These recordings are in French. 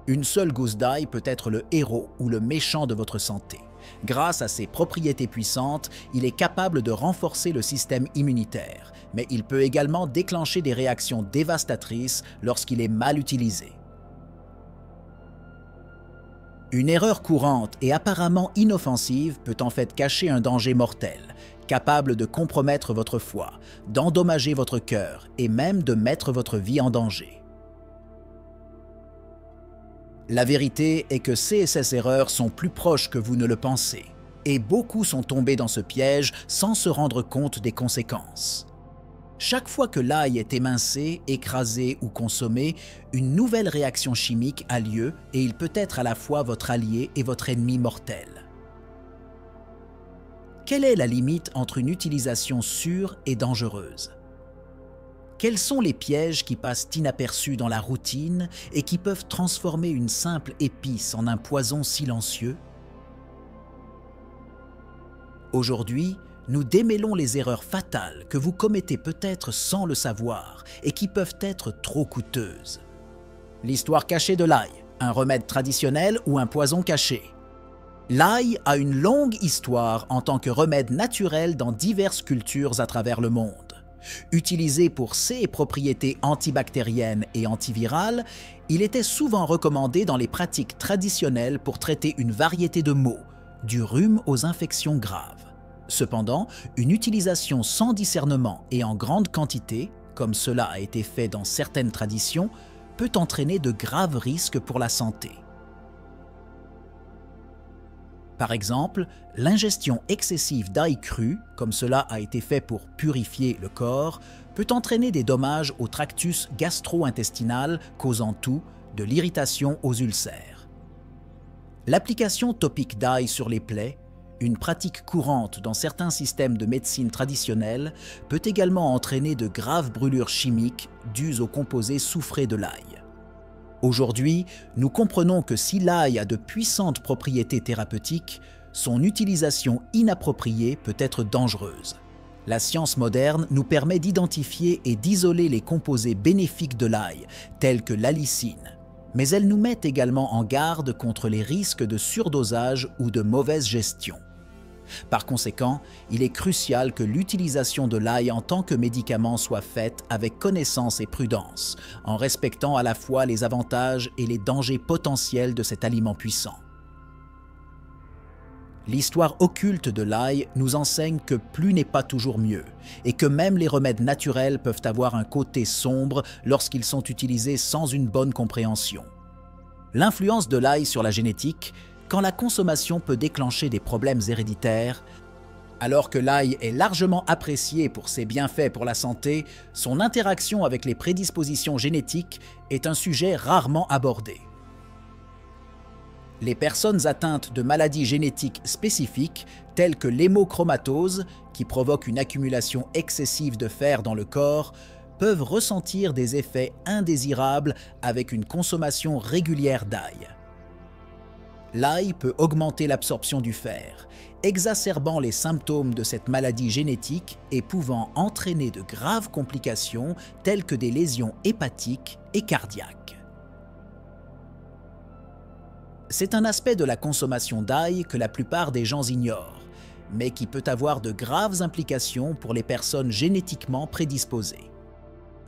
Une seule gousse d'ail peut être le héros ou le méchant de votre santé. Grâce à ses propriétés puissantes, il est capable de renforcer le système immunitaire, mais il peut également déclencher des réactions dévastatrices lorsqu'il est mal utilisé. Une erreur courante et apparemment inoffensive peut en fait cacher un danger mortel, capable de compromettre votre foie, d'endommager votre cœur et même de mettre votre vie en danger. La vérité est que ces erreurs sont plus proches que vous ne le pensez, et beaucoup sont tombés dans ce piège sans se rendre compte des conséquences. Chaque fois que l'ail est émincé, écrasé ou consommé, une nouvelle réaction chimique a lieu et il peut être à la fois votre allié et votre ennemi mortel. Quelle est la limite entre une utilisation sûre et dangereuse? Quels sont les pièges qui passent inaperçus dans la routine et qui peuvent transformer une simple épice en un poison silencieux? Aujourd'hui, nous démêlons les erreurs fatales que vous commettez peut-être sans le savoir et qui peuvent être trop coûteuses. L'histoire cachée de l'ail, un remède traditionnel ou un poison caché? L'ail a une longue histoire en tant que remède naturel dans diverses cultures à travers le monde. Utilisé pour ses propriétés antibactériennes et antivirales, il était souvent recommandé dans les pratiques traditionnelles pour traiter une variété de maux, du rhume aux infections graves. Cependant, une utilisation sans discernement et en grande quantité, comme cela a été fait dans certaines traditions, peut entraîner de graves risques pour la santé. Par exemple, l'ingestion excessive d'ail cru, comme cela a été fait pour purifier le corps, peut entraîner des dommages au tractus gastro-intestinal, causant tout, de l'irritation aux ulcères. L'application topique d'ail sur les plaies, une pratique courante dans certains systèmes de médecine traditionnelle, peut également entraîner de graves brûlures chimiques dues aux composés soufrés de l'ail. Aujourd'hui, nous comprenons que si l'ail a de puissantes propriétés thérapeutiques, son utilisation inappropriée peut être dangereuse. La science moderne nous permet d'identifier et d'isoler les composés bénéfiques de l'ail, tels que l'allicine, mais elle nous met également en garde contre les risques de surdosage ou de mauvaise gestion. Par conséquent, il est crucial que l'utilisation de l'ail en tant que médicament soit faite avec connaissance et prudence, en respectant à la fois les avantages et les dangers potentiels de cet aliment puissant. L'histoire occulte de l'ail nous enseigne que plus n'est pas toujours mieux, et que même les remèdes naturels peuvent avoir un côté sombre lorsqu'ils sont utilisés sans une bonne compréhension. L'influence de l'ail sur la génétique, quand la consommation peut déclencher des problèmes héréditaires, alors que l'ail est largement apprécié pour ses bienfaits pour la santé, son interaction avec les prédispositions génétiques est un sujet rarement abordé. Les personnes atteintes de maladies génétiques spécifiques, telles que l'hémochromatose, qui provoque une accumulation excessive de fer dans le corps, peuvent ressentir des effets indésirables avec une consommation régulière d'ail. L'ail peut augmenter l'absorption du fer, exacerbant les symptômes de cette maladie génétique et pouvant entraîner de graves complications telles que des lésions hépatiques et cardiaques. C'est un aspect de la consommation d'ail que la plupart des gens ignorent, mais qui peut avoir de graves implications pour les personnes génétiquement prédisposées.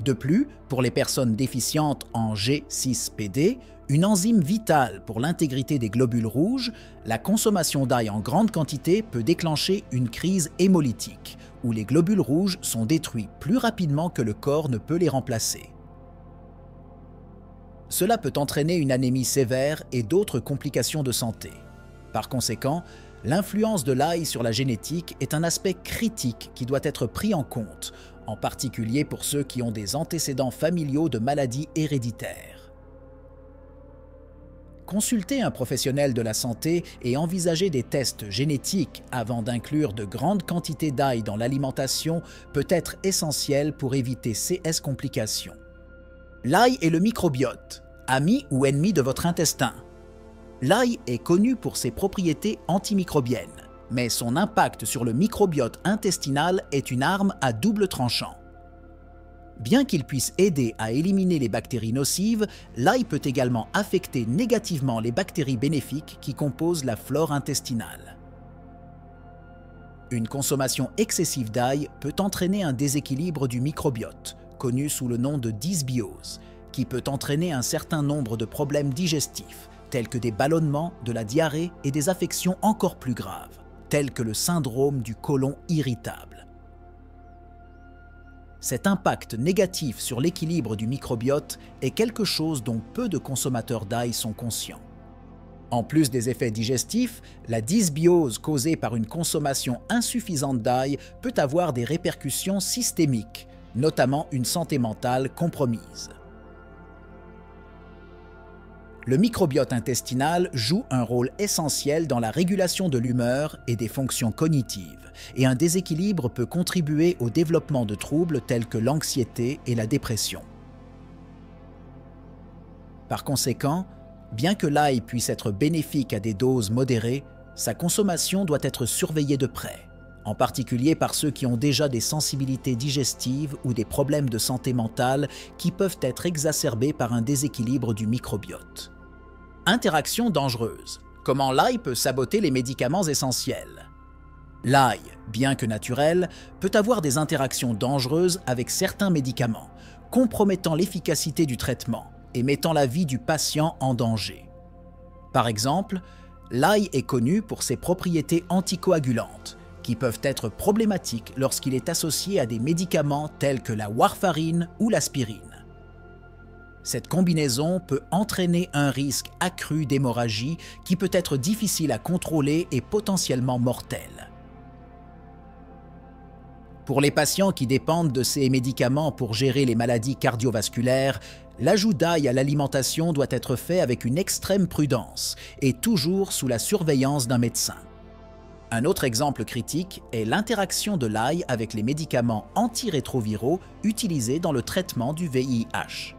De plus, pour les personnes déficientes en G6PD, une enzyme vitale pour l'intégrité des globules rouges, la consommation d'ail en grande quantité peut déclencher une crise hémolytique, où les globules rouges sont détruits plus rapidement que le corps ne peut les remplacer. Cela peut entraîner une anémie sévère et d'autres complications de santé. Par conséquent, l'influence de l'ail sur la génétique est un aspect critique qui doit être pris en compte, en particulier pour ceux qui ont des antécédents familiaux de maladies héréditaires. Consulter un professionnel de la santé et envisager des tests génétiques avant d'inclure de grandes quantités d'ail dans l'alimentation peut être essentiel pour éviter ces complications. L'ail est le microbiote, ami ou ennemi de votre intestin. L'ail est connu pour ses propriétés antimicrobiennes, mais son impact sur le microbiote intestinal est une arme à double tranchant. Bien qu'il puisse aider à éliminer les bactéries nocives, l'ail peut également affecter négativement les bactéries bénéfiques qui composent la flore intestinale. Une consommation excessive d'ail peut entraîner un déséquilibre du microbiote, connu sous le nom de dysbiose, qui peut entraîner un certain nombre de problèmes digestifs, tels que des ballonnements, de la diarrhée et des affections encore plus graves, telles que le syndrome du côlon irritable. Cet impact négatif sur l'équilibre du microbiote est quelque chose dont peu de consommateurs d'ail sont conscients. En plus des effets digestifs, la dysbiose causée par une consommation insuffisante d'ail peut avoir des répercussions systémiques, notamment une santé mentale compromise. Le microbiote intestinal joue un rôle essentiel dans la régulation de l'humeur et des fonctions cognitives, et un déséquilibre peut contribuer au développement de troubles tels que l'anxiété et la dépression. Par conséquent, bien que l'ail puisse être bénéfique à des doses modérées, sa consommation doit être surveillée de près, en particulier par ceux qui ont déjà des sensibilités digestives ou des problèmes de santé mentale qui peuvent être exacerbés par un déséquilibre du microbiote. Interaction dangereuse. Comment l'ail peut saboter les médicaments essentiels? L'ail, bien que naturel, peut avoir des interactions dangereuses avec certains médicaments, compromettant l'efficacité du traitement et mettant la vie du patient en danger. Par exemple, l'ail est connu pour ses propriétés anticoagulantes, qui peuvent être problématiques lorsqu'il est associé à des médicaments tels que la warfarine ou l'aspirine. Cette combinaison peut entraîner un risque accru d'hémorragie qui peut être difficile à contrôler et potentiellement mortel. Pour les patients qui dépendent de ces médicaments pour gérer les maladies cardiovasculaires, l'ajout d'ail à l'alimentation doit être fait avec une extrême prudence et toujours sous la surveillance d'un médecin. Un autre exemple critique est l'interaction de l'ail avec les médicaments antirétroviraux utilisés dans le traitement du VIH.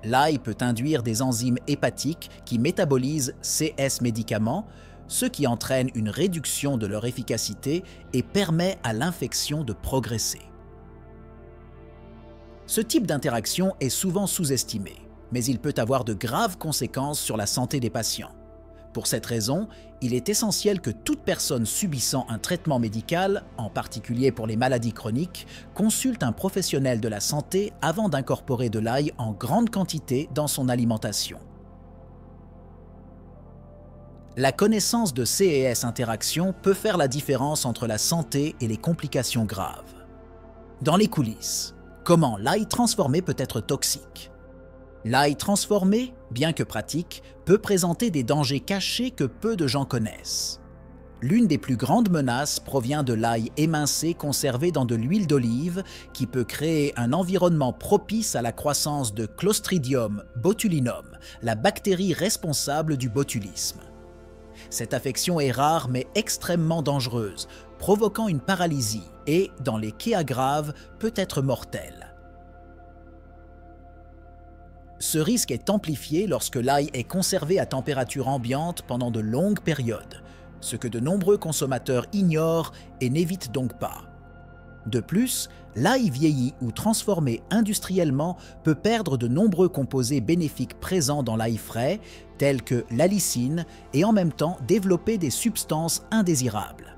L'ail peut induire des enzymes hépatiques qui métabolisent ces médicaments, ce qui entraîne une réduction de leur efficacité et permet à l'infection de progresser. Ce type d'interaction est souvent sous-estimé, mais il peut avoir de graves conséquences sur la santé des patients. Pour cette raison, il est essentiel que toute personne subissant un traitement médical, en particulier pour les maladies chroniques, consulte un professionnel de la santé avant d'incorporer de l'ail en grande quantité dans son alimentation. La connaissance de ces interactions peut faire la différence entre la santé et les complications graves. Dans les coulisses, comment l'ail transformé peut être toxique? L'ail transformé, bien que pratique, peut présenter des dangers cachés que peu de gens connaissent. L'une des plus grandes menaces provient de l'ail émincé conservé dans de l'huile d'olive qui peut créer un environnement propice à la croissance de Clostridium botulinum, la bactérie responsable du botulisme. Cette affection est rare mais extrêmement dangereuse, provoquant une paralysie et, dans les cas graves, peut être mortelle. Ce risque est amplifié lorsque l'ail est conservé à température ambiante pendant de longues périodes, ce que de nombreux consommateurs ignorent et n'évitent donc pas. De plus, l'ail vieilli ou transformé industriellement peut perdre de nombreux composés bénéfiques présents dans l'ail frais, tels que l'allicine, et en même temps développer des substances indésirables.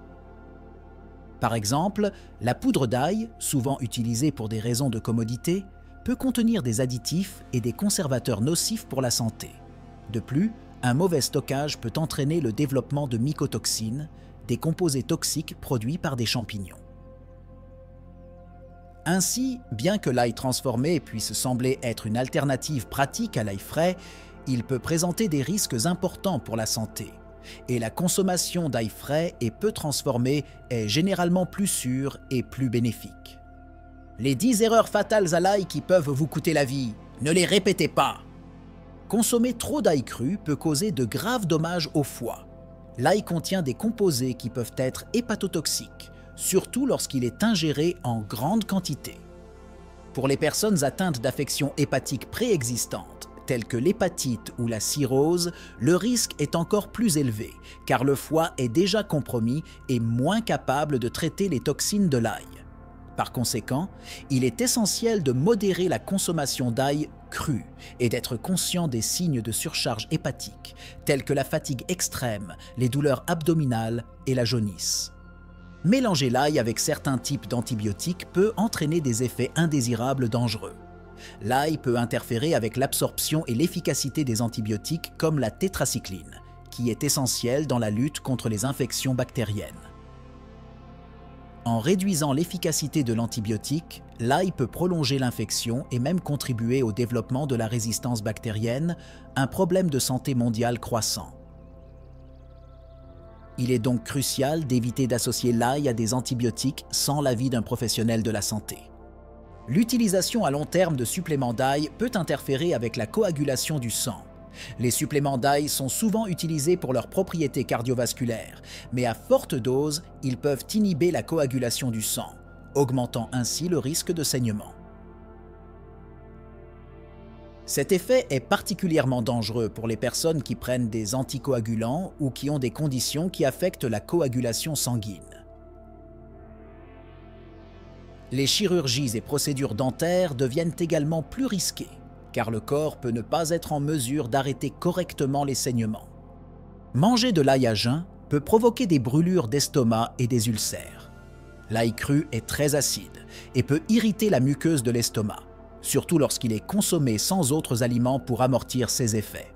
Par exemple, la poudre d'ail, souvent utilisée pour des raisons de commodité, peut contenir des additifs et des conservateurs nocifs pour la santé. De plus, un mauvais stockage peut entraîner le développement de mycotoxines, des composés toxiques produits par des champignons. Ainsi, bien que l'ail transformé puisse sembler être une alternative pratique à l'ail frais, il peut présenter des risques importants pour la santé, et la consommation d'ail frais et peu transformé est généralement plus sûre et plus bénéfique. Les 10 erreurs fatales à l'ail qui peuvent vous coûter la vie, ne les répétez pas. Consommer trop d'ail cru peut causer de graves dommages au foie. L'ail contient des composés qui peuvent être hépatotoxiques, surtout lorsqu'il est ingéré en grande quantité. Pour les personnes atteintes d'affections hépatiques préexistantes, telles que l'hépatite ou la cirrhose, le risque est encore plus élevé, car le foie est déjà compromis et moins capable de traiter les toxines de l'ail. Par conséquent, il est essentiel de modérer la consommation d'ail cru et d'être conscient des signes de surcharge hépatique, tels que la fatigue extrême, les douleurs abdominales et la jaunisse. Mélanger l'ail avec certains types d'antibiotiques peut entraîner des effets indésirables dangereux. L'ail peut interférer avec l'absorption et l'efficacité des antibiotiques comme la tétracycline, qui est essentielle dans la lutte contre les infections bactériennes. En réduisant l'efficacité de l'antibiotique, l'ail peut prolonger l'infection et même contribuer au développement de la résistance bactérienne, un problème de santé mondial croissant. Il est donc crucial d'éviter d'associer l'ail à des antibiotiques sans l'avis d'un professionnel de la santé. L'utilisation à long terme de suppléments d'ail peut interférer avec la coagulation du sang. Les suppléments d'ail sont souvent utilisés pour leurs propriétés cardiovasculaires, mais à forte dose, ils peuvent inhiber la coagulation du sang, augmentant ainsi le risque de saignement. Cet effet est particulièrement dangereux pour les personnes qui prennent des anticoagulants ou qui ont des conditions qui affectent la coagulation sanguine. Les chirurgies et procédures dentaires deviennent également plus risquées, car le corps peut ne pas être en mesure d'arrêter correctement les saignements. Manger de l'ail à jeun peut provoquer des brûlures d'estomac et des ulcères. L'ail cru est très acide et peut irriter la muqueuse de l'estomac, surtout lorsqu'il est consommé sans autres aliments pour amortir ses effets.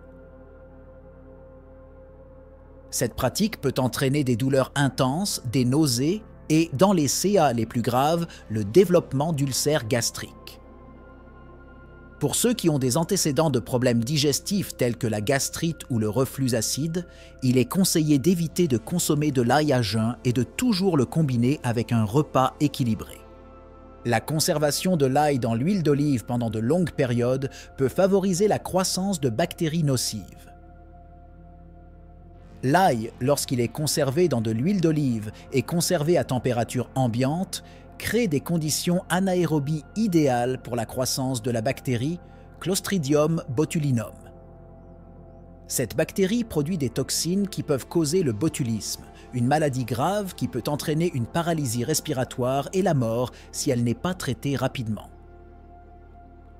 Cette pratique peut entraîner des douleurs intenses, des nausées et, dans les CA les plus graves, le développement d'ulcères gastriques. Pour ceux qui ont des antécédents de problèmes digestifs tels que la gastrite ou le reflux acide, il est conseillé d'éviter de consommer de l'ail à jeun et de toujours le combiner avec un repas équilibré. La conservation de l'ail dans l'huile d'olive pendant de longues périodes peut favoriser la croissance de bactéries nocives. L'ail, lorsqu'il est conservé dans de l'huile d'olive et conservé à température ambiante, crée des conditions anaérobies idéales pour la croissance de la bactérie Clostridium botulinum. Cette bactérie produit des toxines qui peuvent causer le botulisme, une maladie grave qui peut entraîner une paralysie respiratoire et la mort si elle n'est pas traitée rapidement.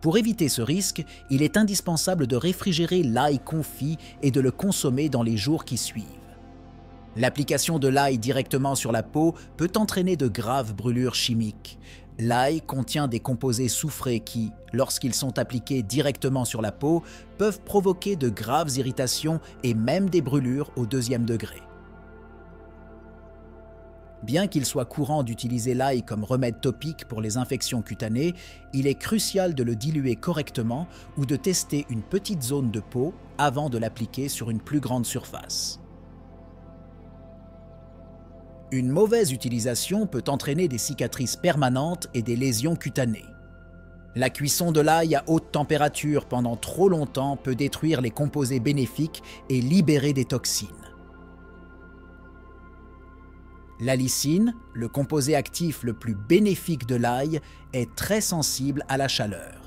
Pour éviter ce risque, il est indispensable de réfrigérer l'ail confit et de le consommer dans les jours qui suivent. L'application de l'ail directement sur la peau peut entraîner de graves brûlures chimiques. L'ail contient des composés soufrés qui, lorsqu'ils sont appliqués directement sur la peau, peuvent provoquer de graves irritations et même des brûlures au 2e degré. Bien qu'il soit courant d'utiliser l'ail comme remède topique pour les infections cutanées, il est crucial de le diluer correctement ou de tester une petite zone de peau avant de l'appliquer sur une plus grande surface. Une mauvaise utilisation peut entraîner des cicatrices permanentes et des lésions cutanées. La cuisson de l'ail à haute température pendant trop longtemps peut détruire les composés bénéfiques et libérer des toxines. L'allicine, le composé actif le plus bénéfique de l'ail, est très sensible à la chaleur.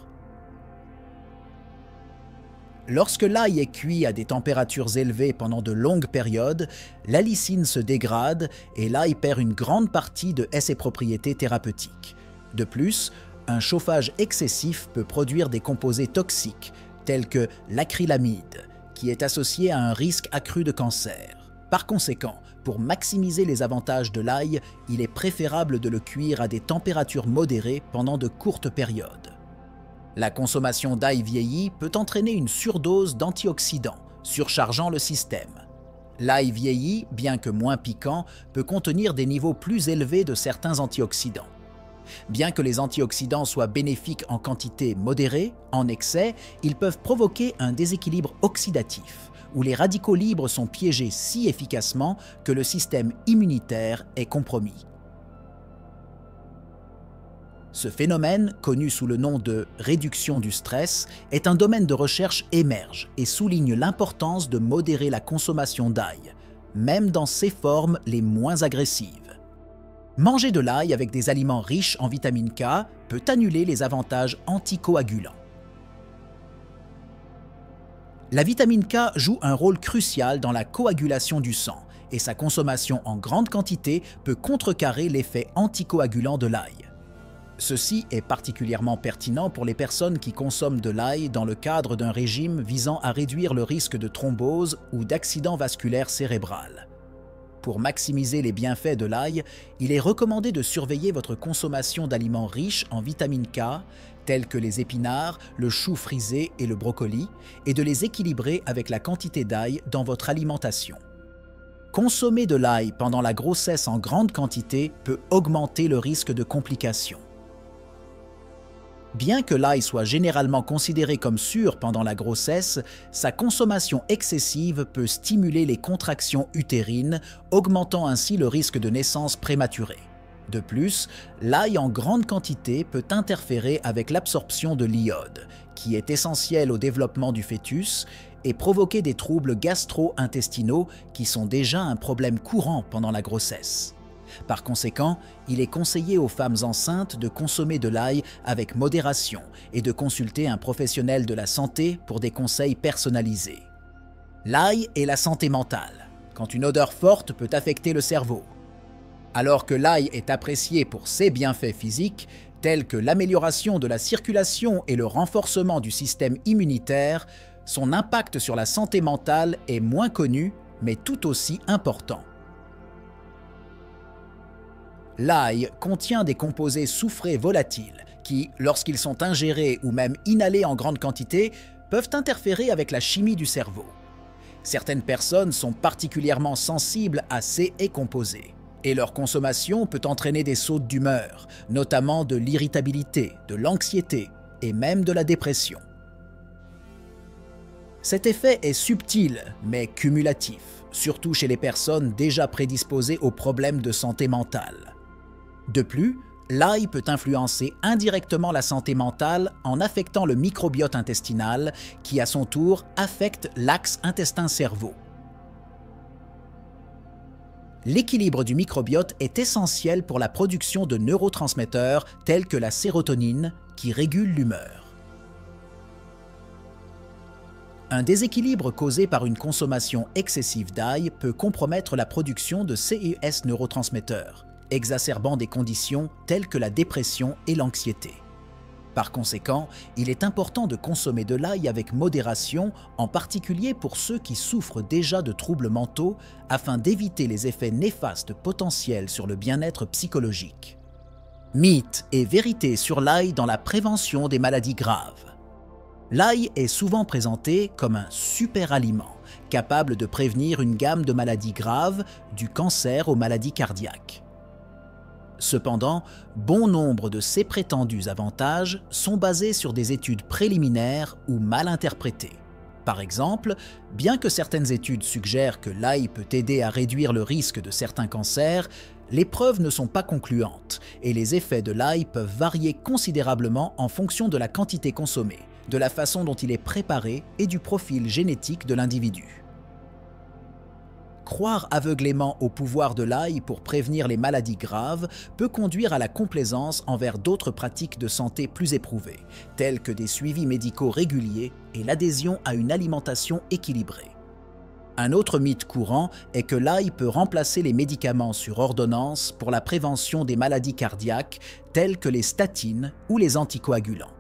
Lorsque l'ail est cuit à des températures élevées pendant de longues périodes, l'allicine se dégrade et l'ail perd une grande partie de ses propriétés thérapeutiques. De plus, un chauffage excessif peut produire des composés toxiques, tels que l'acrylamide, qui est associé à un risque accru de cancer. Par conséquent, pour maximiser les avantages de l'ail, il est préférable de le cuire à des températures modérées pendant de courtes périodes. La consommation d'ail vieilli peut entraîner une surdose d'antioxydants, surchargeant le système. L'ail vieilli, bien que moins piquant, peut contenir des niveaux plus élevés de certains antioxydants. Bien que les antioxydants soient bénéfiques en quantité modérée, en excès, ils peuvent provoquer un déséquilibre oxydatif, où les radicaux libres sont piégés si efficacement que le système immunitaire est compromis. Ce phénomène, connu sous le nom de réduction du stress, est un domaine de recherche émerge et souligne l'importance de modérer la consommation d'ail, même dans ses formes les moins agressives. Manger de l'ail avec des aliments riches en vitamine K peut annuler les avantages anticoagulants. La vitamine K joue un rôle crucial dans la coagulation du sang et sa consommation en grande quantité peut contrecarrer l'effet anticoagulant de l'ail. Ceci est particulièrement pertinent pour les personnes qui consomment de l'ail dans le cadre d'un régime visant à réduire le risque de thrombose ou d'accident vasculaire cérébral. Pour maximiser les bienfaits de l'ail, il est recommandé de surveiller votre consommation d'aliments riches en vitamine K, tels que les épinards, le chou frisé et le brocoli, et de les équilibrer avec la quantité d'ail dans votre alimentation. Consommer de l'ail pendant la grossesse en grande quantité peut augmenter le risque de complications. Bien que l'ail soit généralement considéré comme sûr pendant la grossesse, sa consommation excessive peut stimuler les contractions utérines, augmentant ainsi le risque de naissance prématurée. De plus, l'ail en grande quantité peut interférer avec l'absorption de l'iode, qui est essentiel au développement du fœtus, et provoquer des troubles gastro-intestinaux qui sont déjà un problème courant pendant la grossesse. Par conséquent, il est conseillé aux femmes enceintes de consommer de l'ail avec modération et de consulter un professionnel de la santé pour des conseils personnalisés. L'ail et la santé mentale, quand une odeur forte peut affecter le cerveau. Alors que l'ail est apprécié pour ses bienfaits physiques, tels que l'amélioration de la circulation et le renforcement du système immunitaire, son impact sur la santé mentale est moins connu, mais tout aussi important. L'ail contient des composés soufrés volatiles qui, lorsqu'ils sont ingérés ou même inhalés en grande quantité, peuvent interférer avec la chimie du cerveau. Certaines personnes sont particulièrement sensibles à ces composés, et leur consommation peut entraîner des sautes d'humeur, notamment de l'irritabilité, de l'anxiété et même de la dépression. Cet effet est subtil mais cumulatif, surtout chez les personnes déjà prédisposées aux problèmes de santé mentale. De plus, l'ail peut influencer indirectement la santé mentale en affectant le microbiote intestinal qui, à son tour, affecte l'axe intestin-cerveau. L'équilibre du microbiote est essentiel pour la production de neurotransmetteurs tels que la sérotonine qui régule l'humeur. Un déséquilibre causé par une consommation excessive d'ail peut compromettre la production de ces neurotransmetteurs, exacerbant des conditions telles que la dépression et l'anxiété. Par conséquent, il est important de consommer de l'ail avec modération, en particulier pour ceux qui souffrent déjà de troubles mentaux, afin d'éviter les effets néfastes potentiels sur le bien-être psychologique. Mythes et vérités sur l'ail dans la prévention des maladies graves. L'ail est souvent présenté comme un super aliment, capable de prévenir une gamme de maladies graves, du cancer aux maladies cardiaques. Cependant, bon nombre de ces prétendus avantages sont basés sur des études préliminaires ou mal interprétées. Par exemple, bien que certaines études suggèrent que l'ail peut aider à réduire le risque de certains cancers, les preuves ne sont pas concluantes et les effets de l'ail peuvent varier considérablement en fonction de la quantité consommée, de la façon dont il est préparé et du profil génétique de l'individu. Croire aveuglément au pouvoir de l'ail pour prévenir les maladies graves peut conduire à la complaisance envers d'autres pratiques de santé plus éprouvées, telles que des suivis médicaux réguliers et l'adhésion à une alimentation équilibrée. Un autre mythe courant est que l'ail peut remplacer les médicaments sur ordonnance pour la prévention des maladies cardiaques, telles que les statines ou les anticoagulants.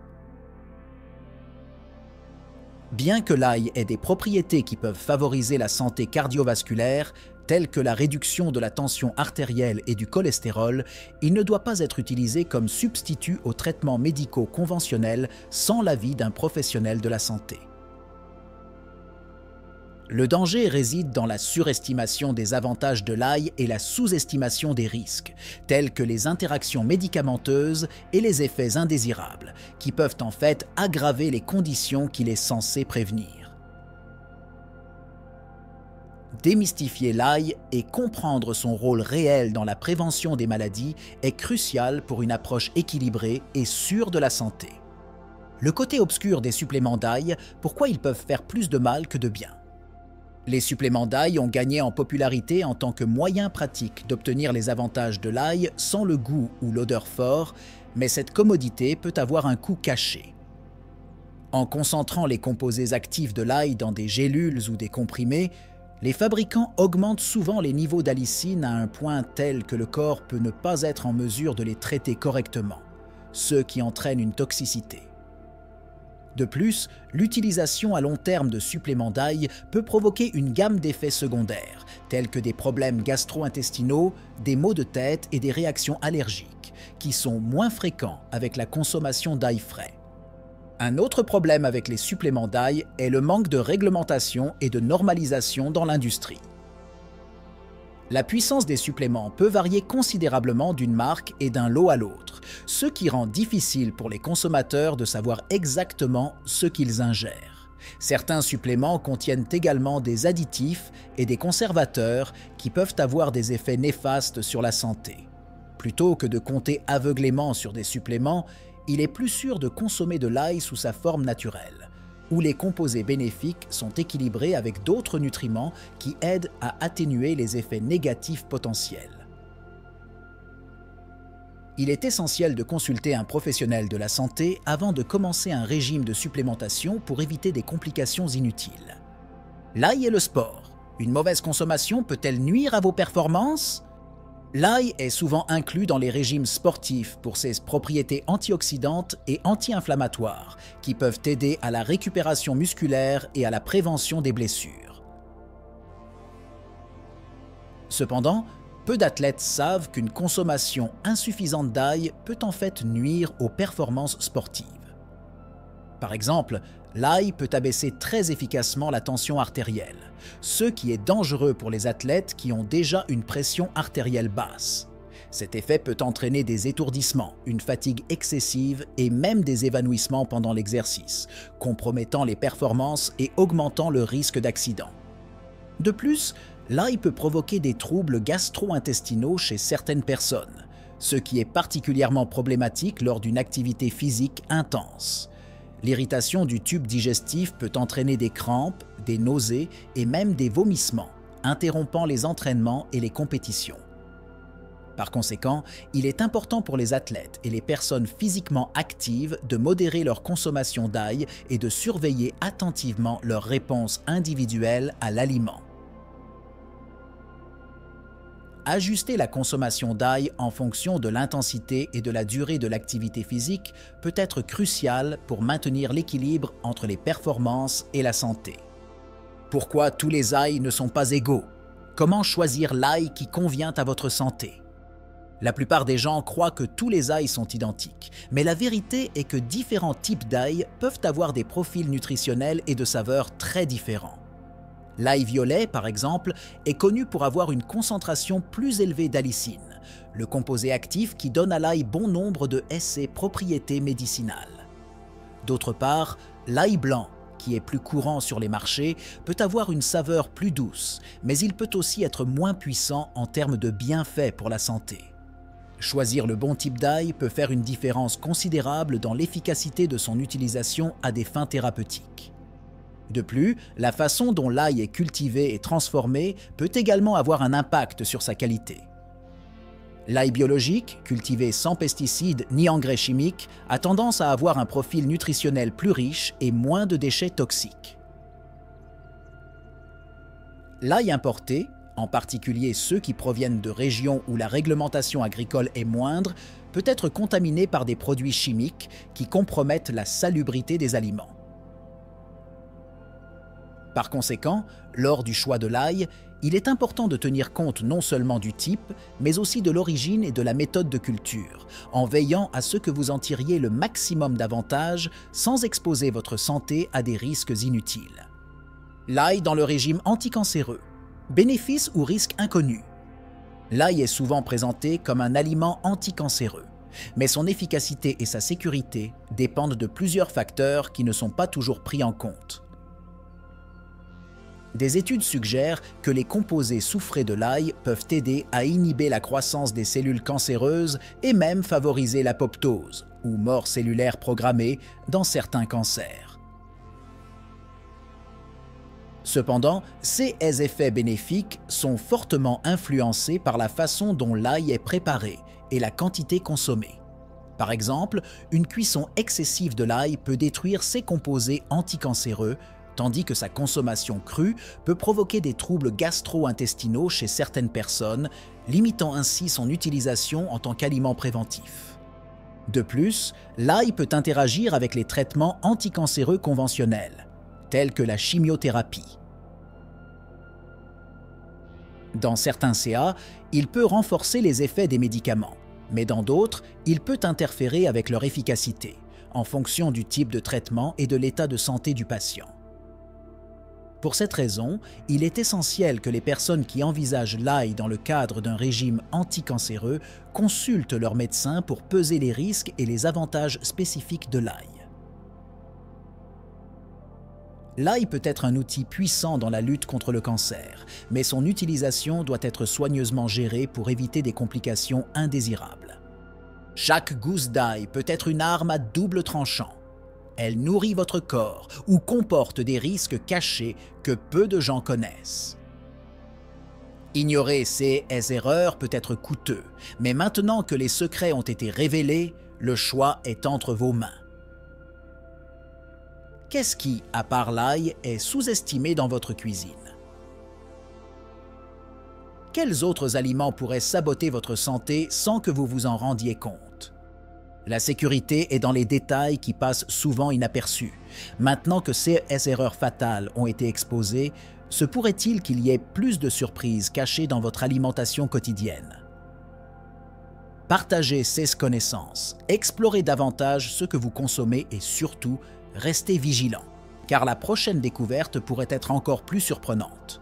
Bien que l'ail ait des propriétés qui peuvent favoriser la santé cardiovasculaire, telles que la réduction de la tension artérielle et du cholestérol, il ne doit pas être utilisé comme substitut aux traitements médicaux conventionnels sans l'avis d'un professionnel de la santé. Le danger réside dans la surestimation des avantages de l'ail et la sous-estimation des risques, tels que les interactions médicamenteuses et les effets indésirables, qui peuvent en fait aggraver les conditions qu'il est censé prévenir. Démystifier l'ail et comprendre son rôle réel dans la prévention des maladies est crucial pour une approche équilibrée et sûre de la santé. Le côté obscur des suppléments d'ail, pourquoi ils peuvent faire plus de mal que de bien. Les suppléments d'ail ont gagné en popularité en tant que moyen pratique d'obtenir les avantages de l'ail sans le goût ou l'odeur fort, mais cette commodité peut avoir un coût caché. En concentrant les composés actifs de l'ail dans des gélules ou des comprimés, les fabricants augmentent souvent les niveaux d'allicine à un point tel que le corps peut ne pas être en mesure de les traiter correctement, ce qui entraîne une toxicité. De plus, l'utilisation à long terme de suppléments d'ail peut provoquer une gamme d'effets secondaires, tels que des problèmes gastro-intestinaux, des maux de tête et des réactions allergiques, qui sont moins fréquents avec la consommation d'ail frais. Un autre problème avec les suppléments d'ail est le manque de réglementation et de normalisation dans l'industrie. La puissance des suppléments peut varier considérablement d'une marque et d'un lot à l'autre, ce qui rend difficile pour les consommateurs de savoir exactement ce qu'ils ingèrent. Certains suppléments contiennent également des additifs et des conservateurs qui peuvent avoir des effets néfastes sur la santé. Plutôt que de compter aveuglément sur des suppléments, il est plus sûr de consommer de l'ail sous sa forme naturelle, où les composés bénéfiques sont équilibrés avec d'autres nutriments qui aident à atténuer les effets négatifs potentiels. Il est essentiel de consulter un professionnel de la santé avant de commencer un régime de supplémentation pour éviter des complications inutiles. L'ail et le sport. Une mauvaise consommation peut-elle nuire à vos performances ? L'ail est souvent inclus dans les régimes sportifs pour ses propriétés antioxydantes et anti-inflammatoires qui peuvent aider à la récupération musculaire et à la prévention des blessures. Cependant, peu d'athlètes savent qu'une consommation insuffisante d'ail peut en fait nuire aux performances sportives. Par exemple, l'ail peut abaisser très efficacement la tension artérielle, ce qui est dangereux pour les athlètes qui ont déjà une pression artérielle basse. Cet effet peut entraîner des étourdissements, une fatigue excessive et même des évanouissements pendant l'exercice, compromettant les performances et augmentant le risque d'accident. De plus, l'ail peut provoquer des troubles gastro-intestinaux chez certaines personnes, ce qui est particulièrement problématique lors d'une activité physique intense. L'irritation du tube digestif peut entraîner des crampes, des nausées et même des vomissements, interrompant les entraînements et les compétitions. Par conséquent, il est important pour les athlètes et les personnes physiquement actives de modérer leur consommation d'ail et de surveiller attentivement leur réponse individuelle à l'aliment. Ajuster la consommation d'ail en fonction de l'intensité et de la durée de l'activité physique peut être crucial pour maintenir l'équilibre entre les performances et la santé. Pourquoi tous les ails ne sont pas égaux? Comment choisir l'ail qui convient à votre santé? La plupart des gens croient que tous les ails sont identiques, mais la vérité est que différents types d'ail peuvent avoir des profils nutritionnels et de saveurs très différents. L'ail violet, par exemple, est connu pour avoir une concentration plus élevée d'allicine, le composé actif qui donne à l'ail bon nombre de ses propriétés médicinales. D'autre part, l'ail blanc, qui est plus courant sur les marchés, peut avoir une saveur plus douce, mais il peut aussi être moins puissant en termes de bienfaits pour la santé. Choisir le bon type d'ail peut faire une différence considérable dans l'efficacité de son utilisation à des fins thérapeutiques. De plus, la façon dont l'ail est cultivé et transformé peut également avoir un impact sur sa qualité. L'ail biologique, cultivé sans pesticides ni engrais chimiques, a tendance à avoir un profil nutritionnel plus riche et moins de déchets toxiques. L'ail importé, en particulier ceux qui proviennent de régions où la réglementation agricole est moindre, peut être contaminé par des produits chimiques qui compromettent la salubrité des aliments. Par conséquent, lors du choix de l'ail, il est important de tenir compte non seulement du type, mais aussi de l'origine et de la méthode de culture, en veillant à ce que vous en tiriez le maximum d'avantages sans exposer votre santé à des risques inutiles. L'ail dans le régime anticancéreux. Bénéfices ou risques inconnus. L'ail est souvent présenté comme un aliment anticancéreux, mais son efficacité et sa sécurité dépendent de plusieurs facteurs qui ne sont pas toujours pris en compte. Des études suggèrent que les composés soufrés de l'ail peuvent aider à inhiber la croissance des cellules cancéreuses et même favoriser l'apoptose, ou mort cellulaire programmée, dans certains cancers. Cependant, ces effets bénéfiques sont fortement influencés par la façon dont l'ail est préparé et la quantité consommée. Par exemple, une cuisson excessive de l'ail peut détruire ses composés anticancéreux, tandis que sa consommation crue peut provoquer des troubles gastro-intestinaux chez certaines personnes, limitant ainsi son utilisation en tant qu'aliment préventif. De plus, l'ail peut interagir avec les traitements anticancéreux conventionnels, tels que la chimiothérapie. Dans certains CA, il peut renforcer les effets des médicaments, mais dans d'autres, il peut interférer avec leur efficacité, en fonction du type de traitement et de l'état de santé du patient. Pour cette raison, il est essentiel que les personnes qui envisagent l'ail dans le cadre d'un régime anticancéreux consultent leur médecin pour peser les risques et les avantages spécifiques de l'ail. L'ail peut être un outil puissant dans la lutte contre le cancer, mais son utilisation doit être soigneusement gérée pour éviter des complications indésirables. Chaque gousse d'ail peut être une arme à double tranchant. Elle nourrit votre corps ou comporte des risques cachés que peu de gens connaissent. Ignorer ces erreurs peut être coûteux, mais maintenant que les secrets ont été révélés, le choix est entre vos mains. Qu'est-ce qui, à part l'ail, est sous-estimé dans votre cuisine? Quels autres aliments pourraient saboter votre santé sans que vous vous en rendiez compte? La sécurité est dans les détails qui passent souvent inaperçus. Maintenant que ces erreurs fatales ont été exposées, se pourrait-il qu'il y ait plus de surprises cachées dans votre alimentation quotidienne? Partagez ces connaissances, explorez davantage ce que vous consommez et surtout, restez vigilant, car la prochaine découverte pourrait être encore plus surprenante.